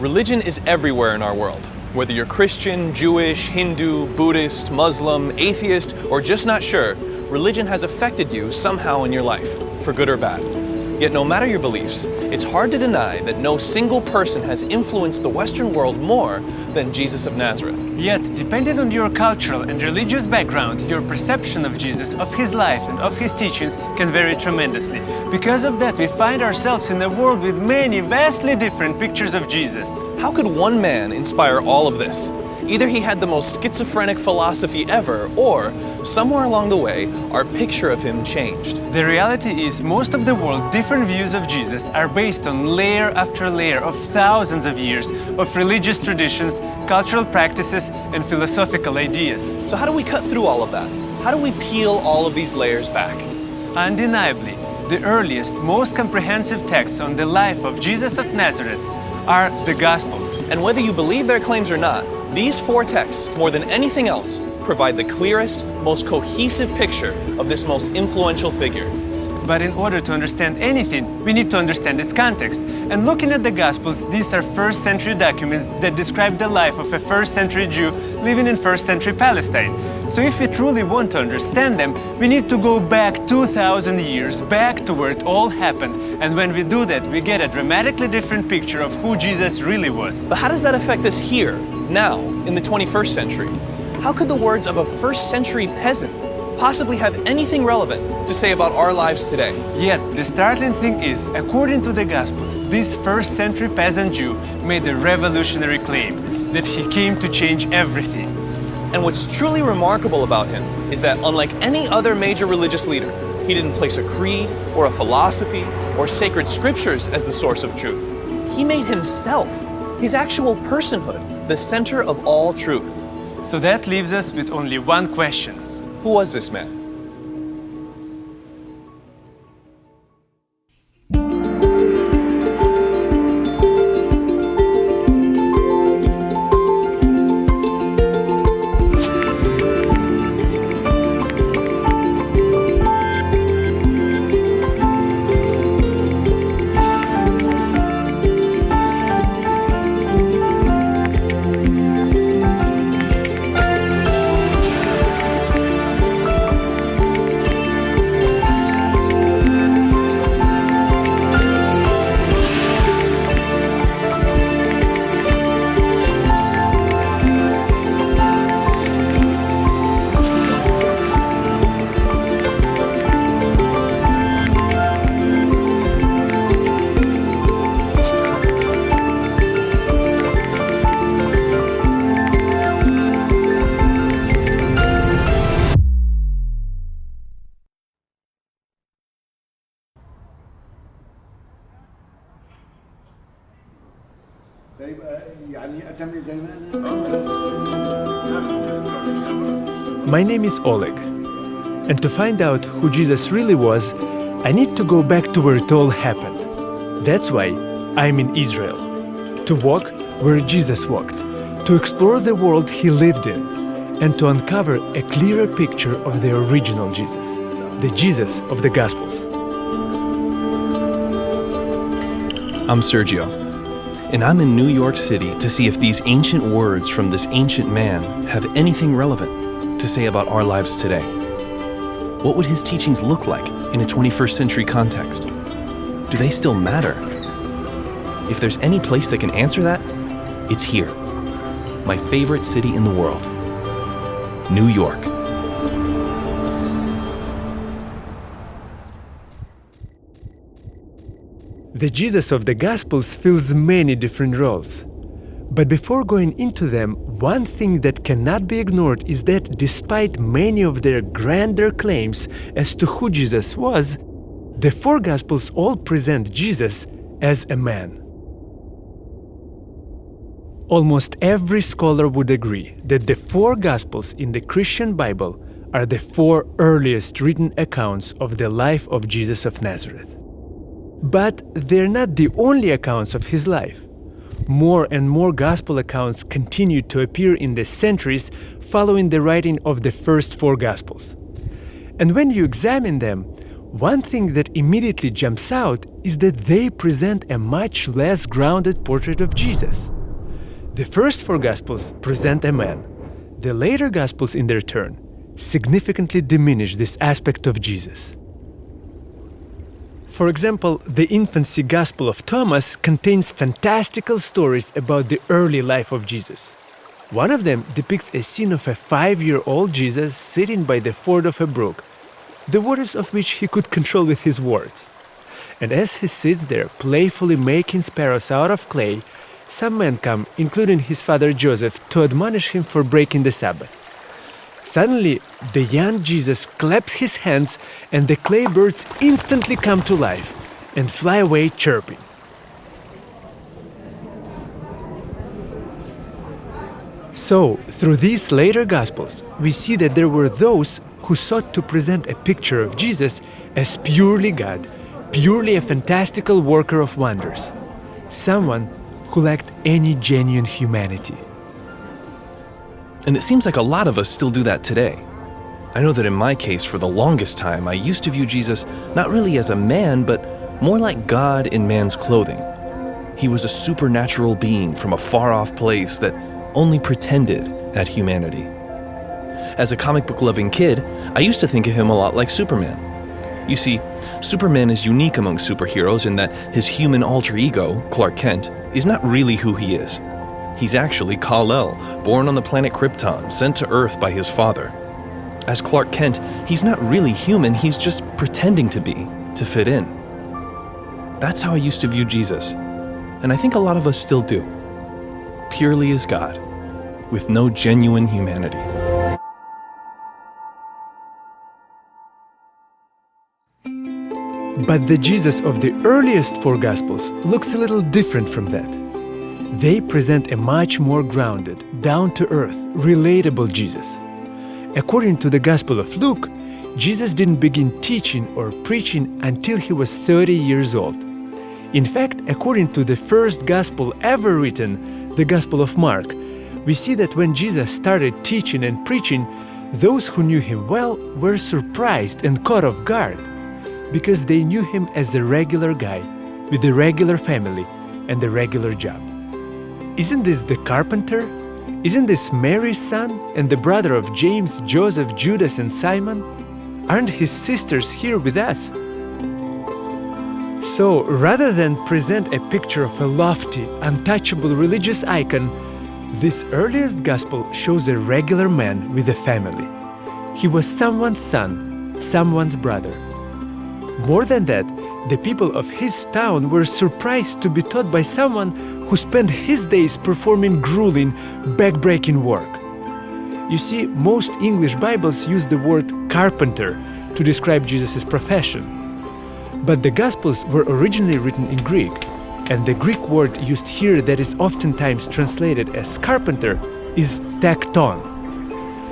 Religion is everywhere in our world. Whether you're Christian, Jewish, Hindu, Buddhist, Muslim, atheist, or just not sure, religion has affected you somehow in your life, for good or bad. Yet no matter your beliefs, it's hard to deny that no single person has influenced the Western world more than Jesus of Nazareth. Yet, depending on your cultural and religious background, your perception of Jesus, of his life and of his teachings can vary tremendously. Because of that, we find ourselves in a world with many vastly different pictures of Jesus. How could one man inspire all of this? Either he had the most schizophrenic philosophy ever, or somewhere along the way, our picture of him changed. The reality is, most of the world's different views of Jesus are based on layer after layer of thousands of years of religious traditions, cultural practices, and philosophical ideas. So how do we cut through all of that? How do we peel all of these layers back? Undeniably, the earliest, most comprehensive texts on the life of Jesus of Nazareth are the Gospels. And whether you believe their claims or not, these 4 texts, more than anything else, provide the clearest, most cohesive picture of this most influential figure. But in order to understand anything, we need to understand its context. And looking at the Gospels, these are first century documents that describe the life of a first century Jew living in first century Palestine. So if we truly want to understand them, we need to go back 2,000 years, back to where it all happened. And when we do that, we get a dramatically different picture of who Jesus really was. But how does that affect us here, now, in the 21st century? How could the words of a first century peasant possibly have anything relevant to say about our lives today? Yet, the startling thing is, according to the Gospels, this first century peasant Jew made a revolutionary claim that he came to change everything. And what's truly remarkable about him is that unlike any other major religious leader, he didn't place a creed or a philosophy or sacred scriptures as the source of truth. He made himself, his actual personhood, the center of all truth. So that leaves us with only one question. Who was this man? My name is Oleg, and to find out who Jesus really was, I need to go back to where it all happened. That's why I'm in Israel, to walk where Jesus walked, to explore the world he lived in, and to uncover a clearer picture of the original Jesus, the Jesus of the Gospels. I'm Sergio, and I'm in New York City to see if these ancient words from this ancient man have anything relevant to say about our lives today. What would his teachings look like in a 21st century context? Do they still matter? If there's any place that can answer that, it's here. My favorite city in the world, New York. The Jesus of the Gospels fills many different roles. But before going into them, one thing that cannot be ignored is that despite many of their grander claims as to who Jesus was, the 4 Gospels all present Jesus as a man. Almost every scholar would agree that the 4 Gospels in the Christian Bible are the 4 earliest written accounts of the life of Jesus of Nazareth. But they're not the only accounts of his life. More and more gospel accounts continued to appear in the centuries following the writing of the first 4 Gospels. And when you examine them, One thing that immediately jumps out is that they present a much less grounded portrait of Jesus. The first four Gospels present a man. The later Gospels, in their turn, significantly diminish this aspect of Jesus. For example, the infancy Gospel of Thomas contains fantastical stories about the early life of Jesus. One of them depicts a scene of a 5-year-old Jesus sitting by the ford of a brook, the waters of which he could control with his words. And as he sits there playfully making sparrows out of clay, some men come, including his father Joseph, to admonish him for breaking the Sabbath. Suddenly, the young Jesus claps his hands and the clay birds instantly come to life and fly away chirping. So, through these later Gospels, we see that there were those who sought to present a picture of Jesus as purely God, purely a fantastical worker of wonders, someone who lacked any genuine humanity. And it seems like a lot of us still do that today. I know that in my case, for the longest time, I used to view Jesus not really as a man, but more like God in man's clothing. He was a supernatural being from a far-off place that only pretended at humanity. As a comic book-loving kid, I used to think of him a lot like Superman. You see, Superman is unique among superheroes in that his human alter ego, Clark Kent, is not really who he is. He's actually Kal-El, born on the planet Krypton, sent to Earth by his father. As Clark Kent, he's not really human, he's just pretending to be, to fit in. That's how I used to view Jesus, and I think a lot of us still do. Purely as God, with no genuine humanity. But the Jesus of the earliest four Gospels looks a little different from that. They present a much more grounded, down-to-earth, relatable Jesus. According to the Gospel of Luke, Jesus didn't begin teaching or preaching until he was 30 years old. In fact, according to the first Gospel ever written, the Gospel of Mark, we see that when Jesus started teaching and preaching, those who knew him well were surprised and caught off guard, because they knew him as a regular guy, with a regular family and a regular job. Isn't this the carpenter? Isn't this Mary's son and the brother of James, Joseph, Judas, and Simon? Aren't his sisters here with us? So, rather than present a picture of a lofty, untouchable religious icon, this earliest gospel shows a regular man with a family. He was someone's son, someone's brother. More than that, the people of his town were surprised to be taught by someone who spent his days performing grueling, back-breaking work. You see, most English Bibles use the word carpenter to describe Jesus' profession. But the Gospels were originally written in Greek, and the Greek word used here that is oftentimes translated as carpenter is tekton.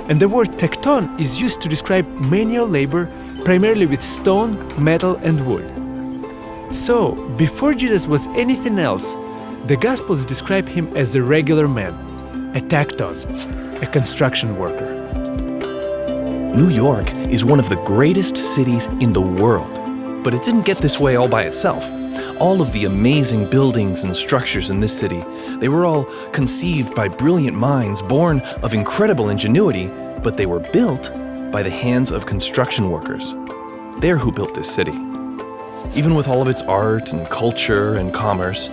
And the word tekton is used to describe manual labor, primarily with stone, metal, and wood. So, before Jesus was anything else, the Gospels describe him as a regular man, a tekton, a construction worker. New York is one of the greatest cities in the world, but it didn't get this way all by itself. All of the amazing buildings and structures in this city, they were all conceived by brilliant minds born of incredible ingenuity, but they were built by the hands of construction workers. They're who built this city. Even with all of its art and culture and commerce,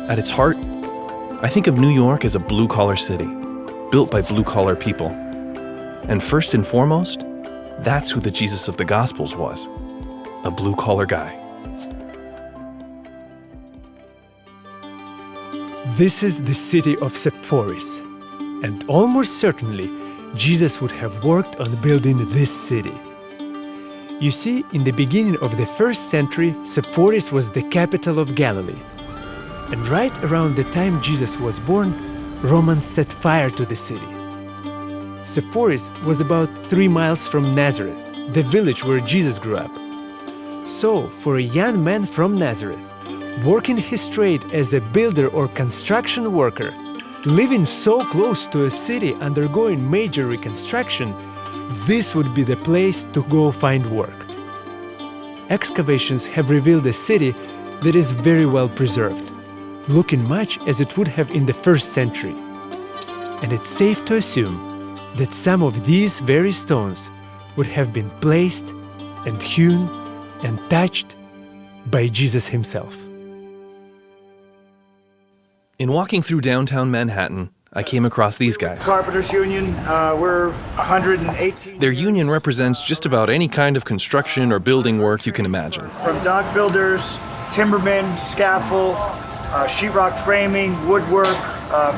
at its heart, I think of New York as a blue-collar city, built by blue-collar people. And first and foremost, that's who the Jesus of the Gospels was, a blue-collar guy. This is the city of Sepphoris, and almost certainly Jesus would have worked on building this city. You see, in the beginning of the 1st century, Sepphoris was the capital of Galilee. And right around the time Jesus was born, Romans set fire to the city. Sepphoris was about 3 miles from Nazareth, the village where Jesus grew up. So, for a young man from Nazareth, working his trade as a builder or construction worker, living so close to a city undergoing major reconstruction, this would be the place to go find work. excavations have revealed a city that is very well preserved, looking much as it would have in the 1st century. And it's safe to assume that some of these very stones would have been placed and hewn and touched by Jesus himself. In walking through downtown Manhattan, I came across these guys. Carpenters Union, we're 118. Their union represents just about any kind of construction or building work you can imagine. From dock builders, timbermen, scaffold, sheetrock framing, woodwork,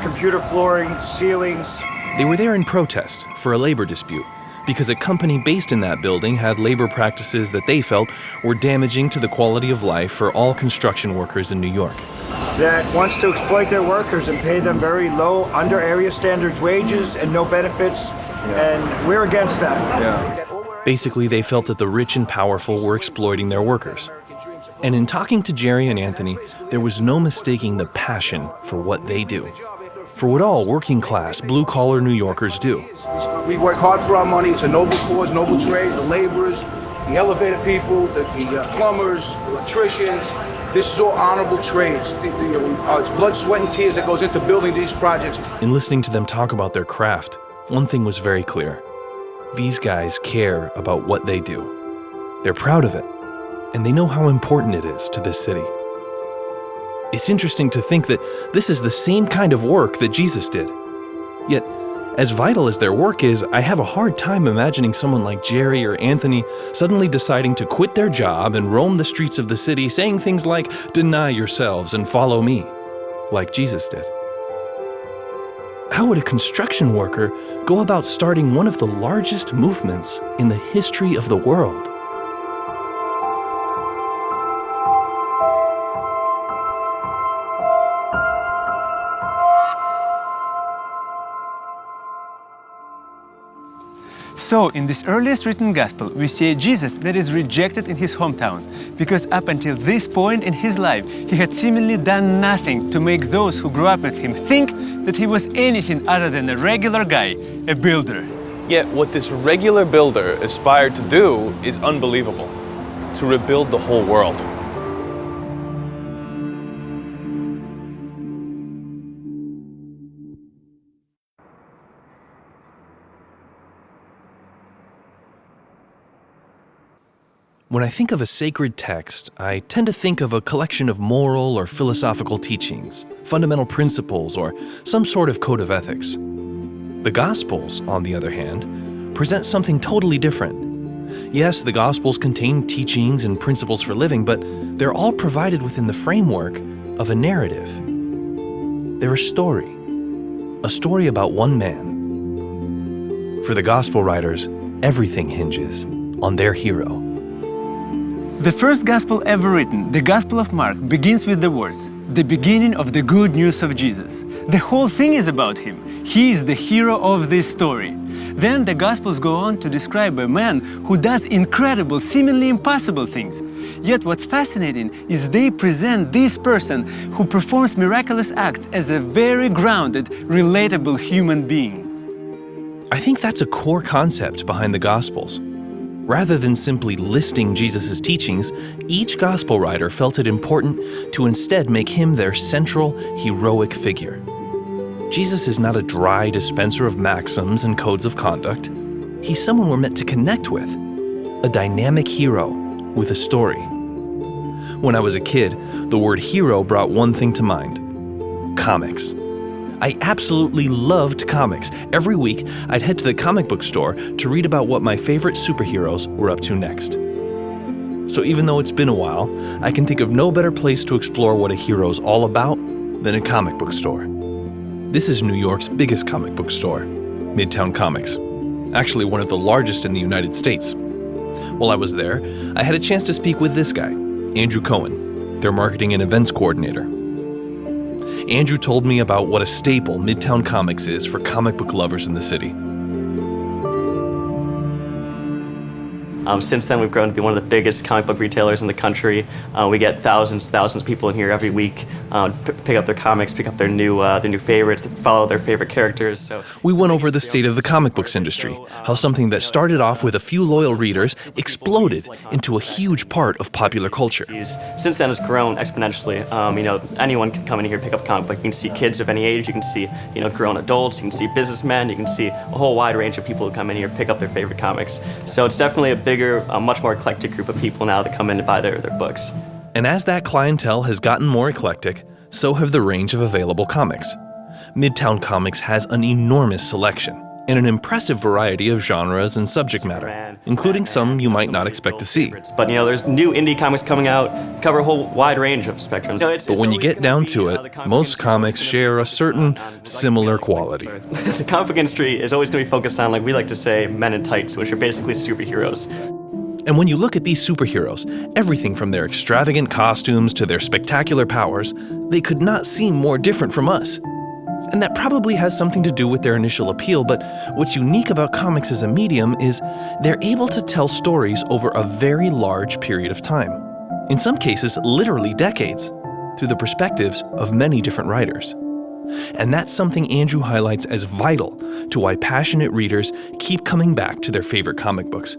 computer flooring, ceilings. They were there in protest for a labor dispute because a company based in that building had labor practices that they felt were damaging to the quality of life for all construction workers in New York. That wants to exploit their workers and pay them very low, under area standards wages and no benefits, and we're against that. Basically, they felt that the rich and powerful were exploiting their workers. And in talking to Jerry and Anthony, there was no mistaking the passion for what they do, for what all working-class, blue-collar New Yorkers do. We work hard for our money. It's a noble cause, noble trade. The laborers, the elevator people, the plumbers, electricians. This is all honorable trades. It's blood, sweat, and tears that goes into building these projects. In listening to them talk about their craft, one thing was very clear. These guys care about what they do. They're proud of it, and they know how important it is to this city. It's interesting to think that this is the same kind of work that Jesus did. Yet, as vital as their work is, I have a hard time imagining someone like Jerry or Anthony suddenly deciding to quit their job and roam the streets of the city saying things like, "Deny yourselves and follow me," like Jesus did. How would a construction worker go about starting one of the largest movements in the history of the world? So, in this earliest written gospel, we see a Jesus that is rejected in his hometown, because up until this point in his life, he had seemingly done nothing to make those who grew up with him think that he was anything other than a regular guy, a builder. Yet what this regular builder aspired to do is unbelievable, to rebuild the whole world. When I think of a sacred text, I tend to think of a collection of moral or philosophical teachings, fundamental principles, or some sort of code of ethics. The Gospels, on the other hand, present something totally different. Yes, the Gospels contain teachings and principles for living, but they're all provided within the framework of a narrative. They're a story about one man. For the Gospel writers, everything hinges on their hero. The first gospel ever written, the Gospel of Mark, begins with the words, "The beginning of the good news of Jesus." The whole thing is about him. He is the hero of this story. Then the Gospels go on to describe a man who does incredible, seemingly impossible things. Yet what's fascinating is they present this person who performs miraculous acts as a very grounded, relatable human being. I think that's a core concept behind the Gospels. Rather than simply listing Jesus' teachings, each gospel writer felt it important to instead make him their central, heroic figure. Jesus is not a dry dispenser of maxims and codes of conduct. He's someone we're meant to connect with, a dynamic hero with a story. When I was a kid, the word hero brought one thing to mind: comics. I absolutely loved comics. Every week, I'd head to the comic book store to read about what my favorite superheroes were up to next. So even though it's been a while, I can think of no better place to explore what a hero's all about than a comic book store. This is New York's biggest comic book store, Midtown Comics. Actually, one of the largest in the United States. While I was there, I had a chance to speak with this guy, Andrew Cohen, their marketing and events coordinator. Andrew told me about what a staple Midtown Comics is for comic book lovers in the city. Since then, we've grown to be one of the biggest comic book retailers in the country. We get thousands of people in here every week, pick up their comics, pick up their new favorites, follow their favorite characters. So We went over the state of the comic books industry, how something that started off with a few loyal readers exploded into a huge part of popular culture. Since then, it's grown exponentially. Anyone can come in here and pick up a comic book. You can see kids of any age. You can see, grown adults. You can see businessmen. You can see a whole wide range of people who come in here and pick up their favorite comics. So it's definitely a bigger, much more eclectic group of people now that come in to buy their books. And as that clientele has gotten more eclectic, so have the range of available comics. Midtown Comics has an enormous selection and an impressive variety of genres and subject matter, including some you might not expect to see. But there's new indie comics coming out, cover a whole wide range of spectrums. But when you get down to it, most comics share a certain similar quality. The comic book industry is always going to be focused on, like we like to say, men in tights, which are basically superheroes. And when you look at these superheroes, everything from their extravagant costumes to their spectacular powers, they could not seem more different from us. And that probably has something to do with their initial appeal, but what's unique about comics as a medium is they're able to tell stories over a very large period of time. In some cases, literally decades, through the perspectives of many different writers. And that's something Andrew highlights as vital to why passionate readers keep coming back to their favorite comic books.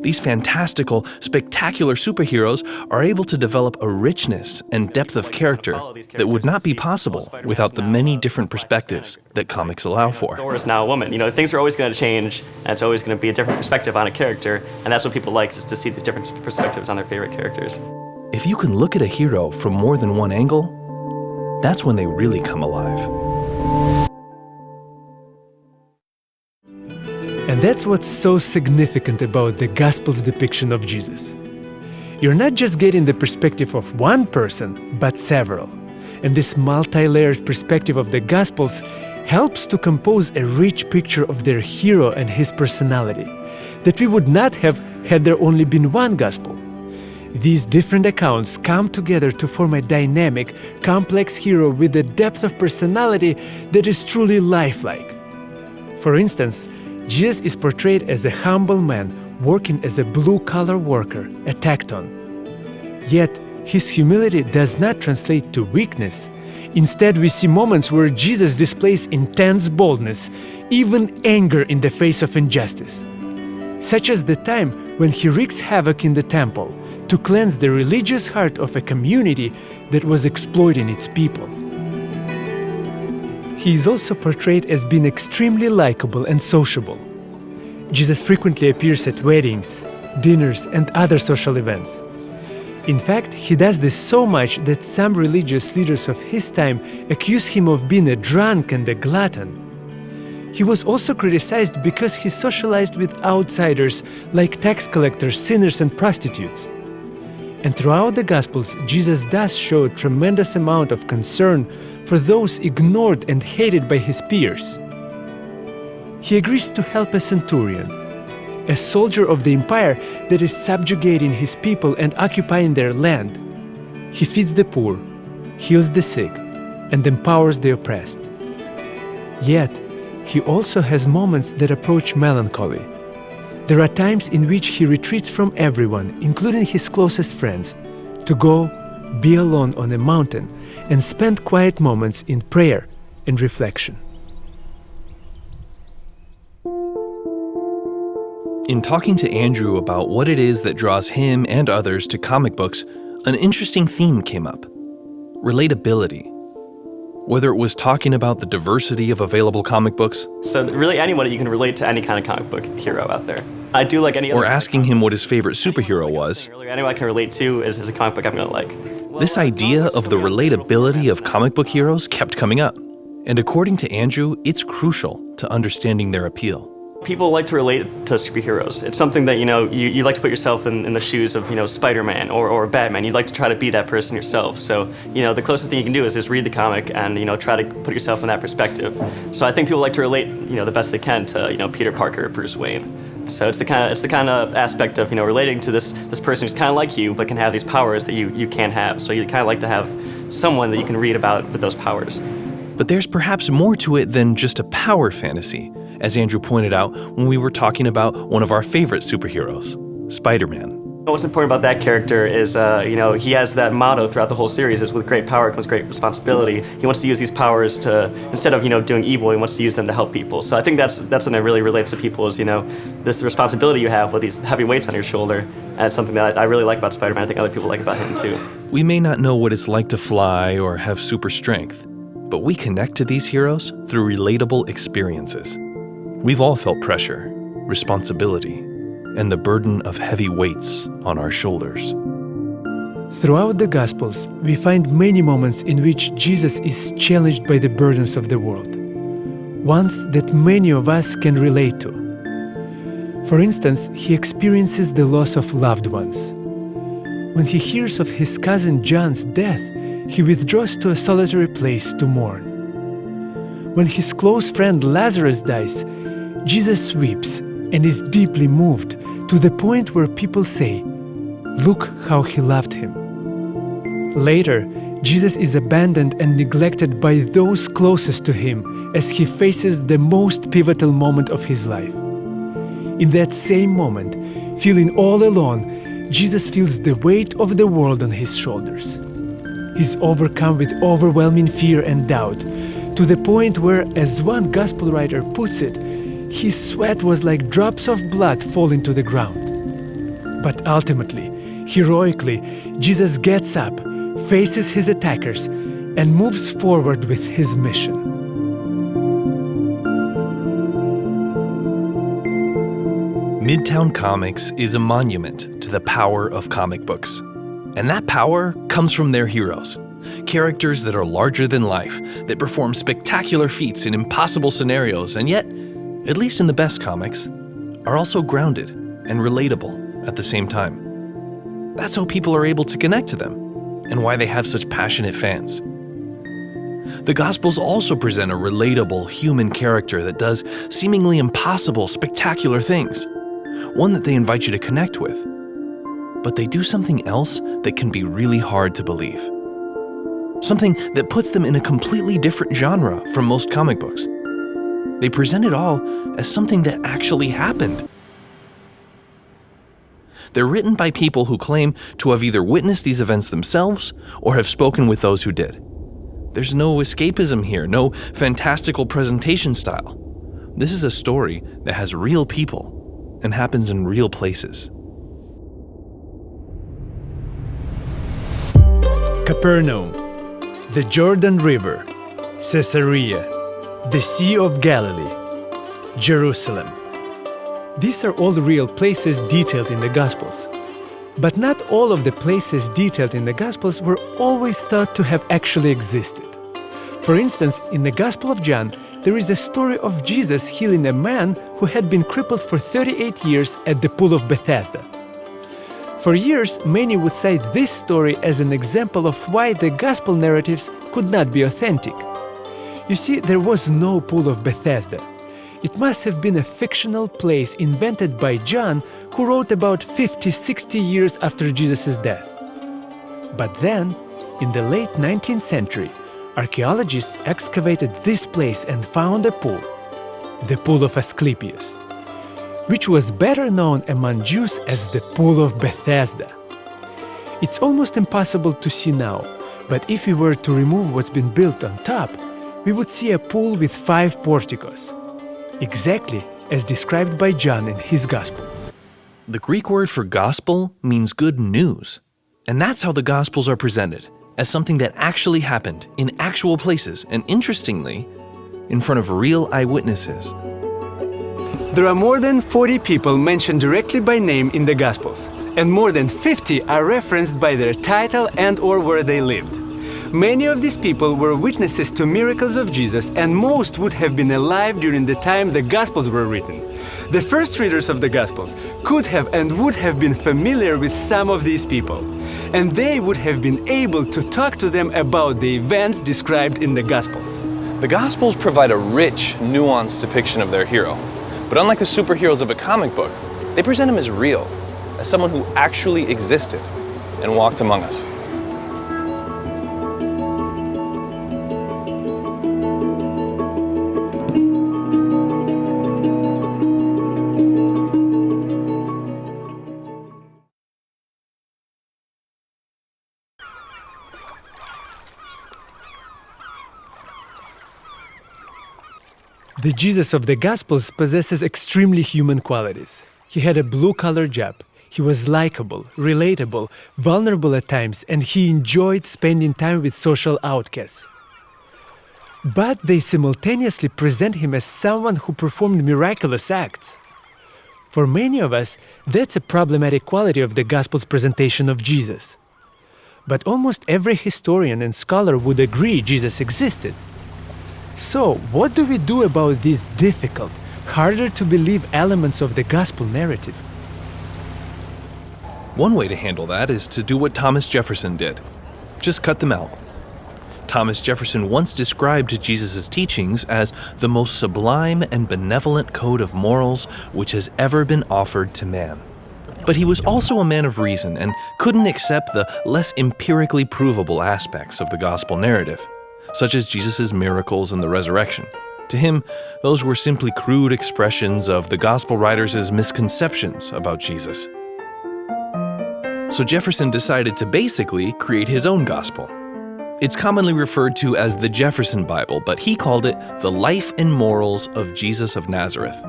These fantastical, spectacular superheroes are able to develop a richness and depth of character that would not be possible without the many different perspectives that comics allow for. Thor is now a woman. Things are always going to change, and it's always going to be a different perspective on a character, and that's what people like, is to see these different perspectives on their favorite characters. If you can look at a hero from more than one angle, that's when they really come alive. And that's what's so significant about the Gospel's depiction of Jesus. You're not just getting the perspective of one person, but several. And this multi-layered perspective of the Gospels helps to compose a rich picture of their hero and his personality that we would not have had there only been one Gospel. These different accounts come together to form a dynamic, complex hero with a depth of personality that is truly lifelike. For instance, Jesus is portrayed as a humble man working as a blue-collar worker, a tecton. Yet, his humility does not translate to weakness. Instead, we see moments where Jesus displays intense boldness, even anger in the face of injustice. Such as the time when he wreaks havoc in the temple to cleanse the religious heart of a community that was exploiting its people. He is also portrayed as being extremely likable and sociable. Jesus frequently appears at weddings, dinners, and other social events. In fact, he does this so much that some religious leaders of his time accuse him of being a drunk and a glutton. He was also criticized because he socialized with outsiders like tax collectors, sinners, and prostitutes. And throughout the Gospels, Jesus does show a tremendous amount of concern for those ignored and hated by his peers. He agrees to help a centurion, a soldier of the empire that is subjugating his people and occupying their land. He feeds the poor, heals the sick, and empowers the oppressed. Yet, he also has moments that approach melancholy. There are times in which he retreats from everyone, including his closest friends, to go, be alone on a mountain, and spend quiet moments in prayer and reflection. In talking to Andrew about what it is that draws him and others to comic books, an interesting theme came up: relatability. Whether it was talking about the diversity of available comic books, So really anybody, you can relate to any kind of comic book hero out there. I do like any other. or asking him what his favorite superhero was, Anyone I can relate to is a comic book I'm going to like. this idea of the relatability of comic book heroes kept coming up. And according to Andrew, it's crucial to understanding their appeal. People like to relate to superheroes. It's something that, you like to put yourself in the shoes of, Spider-Man or Batman. You'd like to try to be that person yourself. So, the closest thing you can do is just read the comic and, try to put yourself in that perspective. So I think people like to relate, the best they can to, Peter Parker or Bruce Wayne. So it's the kind of aspect of, relating to this person who's kind of like you, but can have these powers that you can't have. So you kind of like to have someone that you can read about with those powers. But there's perhaps more to it than just a power fantasy, as Andrew pointed out when we were talking about one of our favorite superheroes. Spider-Man. What's important about that character is, he has that motto throughout the whole series: is with great power comes great responsibility. He wants to use these powers to, instead of doing evil, he wants to use them to help people. So I think that's something that really relates to people, is this responsibility you have with these heavy weights on your shoulder, and it's something that I really like about Spider-Man. I think other people like about him too. We may not know what it's like to fly or have super strength, but we connect to these heroes through relatable experiences. We've all felt pressure, responsibility, and the burden of heavy weights on our shoulders. Throughout the Gospels, we find many moments in which Jesus is challenged by the burdens of the world, ones that many of us can relate to. For instance, he experiences the loss of loved ones. When he hears of his cousin John's death, he withdraws to a solitary place to mourn. When his close friend Lazarus dies, Jesus weeps and is deeply moved to the point where people say, "Look how he loved him." Later, Jesus is abandoned and neglected by those closest to him as he faces the most pivotal moment of his life. In that same moment, feeling all alone, Jesus feels the weight of the world on his shoulders. He's overcome with overwhelming fear and doubt, to the point where, as one gospel writer puts it, his sweat was like drops of blood falling to the ground. But ultimately, heroically, Jesus gets up, faces his attackers, and moves forward with his mission. Midtown Comics is a monument to the power of comic books. And that power comes from their heroes. Characters that are larger than life, that perform spectacular feats in impossible scenarios, and yet, at least in the best comics, are also grounded and relatable at the same time. That's how people are able to connect to them, and why they have such passionate fans. The Gospels also present a relatable human character that does seemingly impossible, spectacular things, one that they invite you to connect with. But they do something else that can be really hard to believe. Something that puts them in a completely different genre from most comic books. They present it all as something that actually happened. They're written by people who claim to have either witnessed these events themselves or have spoken with those who did. There's no escapism here, no fantastical presentation style. This is a story that has real people and happens in real places. Capernaum, the Jordan River, Caesarea, the Sea of Galilee, Jerusalem. These are all real places detailed in the Gospels. But not all of the places detailed in the Gospels were always thought to have actually existed. For instance, in the Gospel of John, there is a story of Jesus healing a man who had been crippled for 38 years at the pool of Bethesda. For years, many would cite this story as an example of why the Gospel narratives could not be authentic. You see, there was no pool of Bethesda. It must have been a fictional place invented by John, who wrote about 50-60 years after Jesus' death. But then, in the late 19th century, archaeologists excavated this place and found a pool, the Pool of Asclepius, which was better known among Jews as the Pool of Bethesda. It's almost impossible to see now, but if we were to remove what's been built on top, we would see a pool with 5 porticos, exactly as described by John in his Gospel. The Greek word for gospel means good news, and that's how the Gospels are presented, as something that actually happened in actual places, and interestingly, in front of real eyewitnesses. There are more than 40 people mentioned directly by name in the Gospels, and more than 50 are referenced by their title and/or where they lived. Many of these people were witnesses to miracles of Jesus, and most would have been alive during the time the Gospels were written. The first readers of the Gospels could have and would have been familiar with some of these people, and they would have been able to talk to them about the events described in the Gospels. The Gospels provide a rich, nuanced depiction of their hero. But unlike the superheroes of a comic book, they present him as real, as someone who actually existed and walked among us. The Jesus of the Gospels possesses extremely human qualities. He had a blue-collar job. He was likable, relatable, vulnerable at times, and he enjoyed spending time with social outcasts. But they simultaneously present him as someone who performed miraculous acts. For many of us, that's a problematic quality of the Gospel's presentation of Jesus. But almost every historian and scholar would agree Jesus existed. So, what do we do about these difficult, harder to believe elements of the Gospel narrative? One way to handle that is to do what Thomas Jefferson did. Just cut them out. Thomas Jefferson once described Jesus' teachings as the most sublime and benevolent code of morals which has ever been offered to man. But he was also a man of reason and couldn't accept the less empirically provable aspects of the gospel narrative, such as Jesus' miracles and the resurrection. To him, those were simply crude expressions of the gospel writers' misconceptions about Jesus. So Jefferson decided to basically create his own gospel. It's commonly referred to as the Jefferson Bible, but he called it the Life and Morals of Jesus of Nazareth.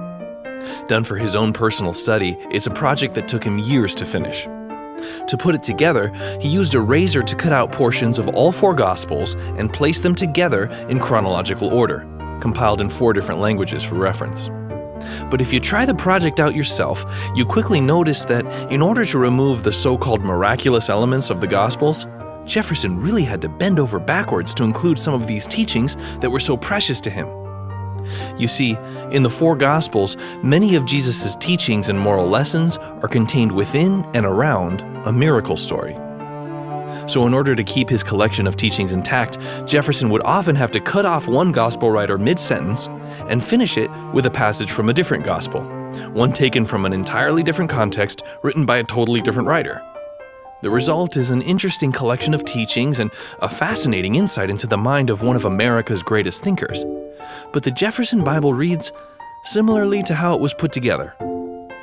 Done for his own personal study, it's a project that took him years to finish. To put it together, he used a razor to cut out portions of all 4 Gospels and place them together in chronological order, compiled in 4 different languages for reference. But if you try the project out yourself, you quickly notice that in order to remove the so-called miraculous elements of the Gospels, Jefferson really had to bend over backwards to include some of these teachings that were so precious to him. You see, in the 4 Gospels, many of Jesus' teachings and moral lessons are contained within and around a miracle story. So in order to keep his collection of teachings intact, Jefferson would often have to cut off one gospel writer mid-sentence and finish it with a passage from a different gospel, one taken from an entirely different context written by a totally different writer. The result is an interesting collection of teachings and a fascinating insight into the mind of one of America's greatest thinkers. But the Jefferson Bible reads similarly to how it was put together,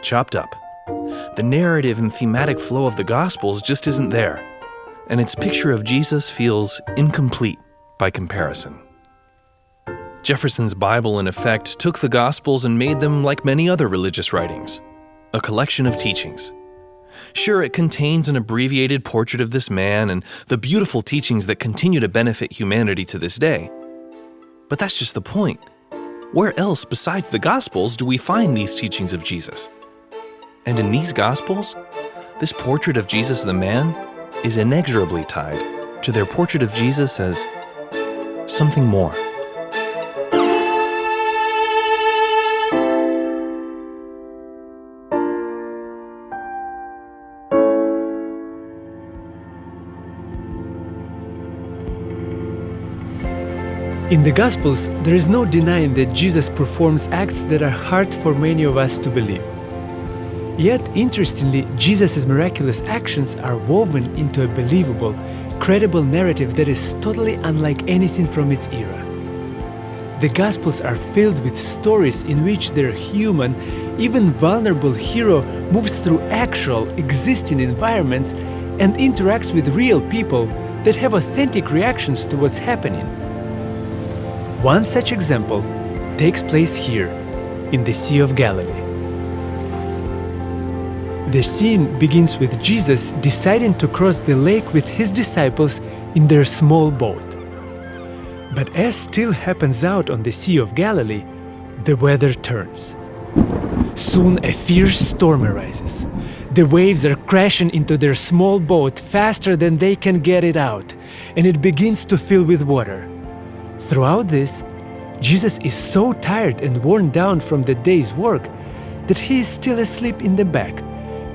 chopped up. The narrative and thematic flow of the Gospels just isn't there, and its picture of Jesus feels incomplete by comparison. Jefferson's Bible, in effect, took the Gospels and made them like many other religious writings, a collection of teachings. Sure, it contains an abbreviated portrait of this man and the beautiful teachings that continue to benefit humanity to this day. But that's just the point. Where else besides the Gospels do we find these teachings of Jesus? And in these Gospels, this portrait of Jesus the man is inexorably tied to their portrait of Jesus as something more. In the Gospels, there is no denying that Jesus performs acts that are hard for many of us to believe. Yet, interestingly, Jesus' miraculous actions are woven into a believable, credible narrative that is totally unlike anything from its era. The Gospels are filled with stories in which their human, even vulnerable hero moves through actual, existing environments and interacts with real people that have authentic reactions to what's happening. One such example takes place here, in the Sea of Galilee. The scene begins with Jesus deciding to cross the lake with his disciples in their small boat. But as still happens out on the Sea of Galilee, the weather turns. Soon a fierce storm arises. The waves are crashing into their small boat faster than they can get it out, and it begins to fill with water. Throughout this, Jesus is so tired and worn down from the day's work that he is still asleep in the back,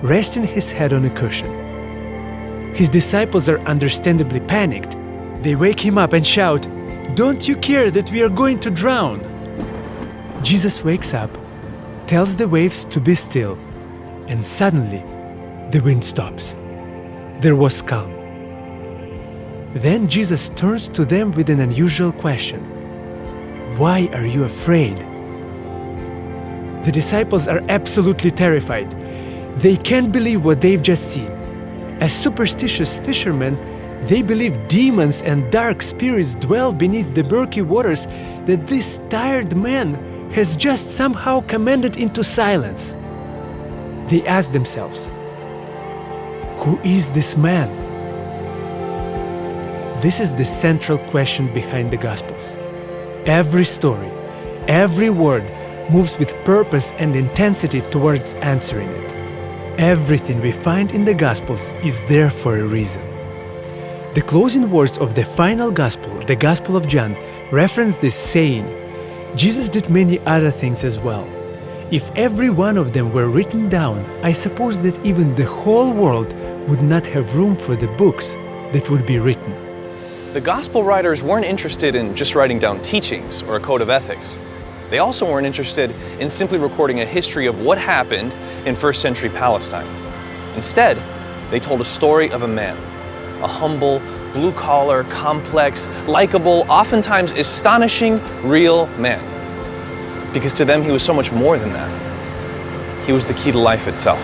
resting his head on a cushion. His disciples are understandably panicked. They wake him up and shout, "Don't you care that we are going to drown?" Jesus wakes up, tells the waves to be still, and suddenly the wind stops. There was calm. Then Jesus turns to them with an unusual question. "Why are you afraid?" The disciples are absolutely terrified. They can't believe what they've just seen. As superstitious fishermen, they believe demons and dark spirits dwell beneath the murky waters that this tired man has just somehow commanded into silence. They ask themselves, who is this man? This is the central question behind the Gospels. Every story, every word moves with purpose and intensity towards answering it. Everything we find in the Gospels is there for a reason. The closing words of the final Gospel, the Gospel of John, reference this saying. Jesus did many other things as well. If every one of them were written down, I suppose that even the whole world would not have room for the books that would be written. The Gospel writers weren't interested in just writing down teachings or a code of ethics. They also weren't interested in simply recording a history of what happened in first century Palestine. Instead, they told a story of a man, a humble, blue-collar, complex, likable, oftentimes astonishing, real man. Because to them, he was so much more than that. He was the key to life itself.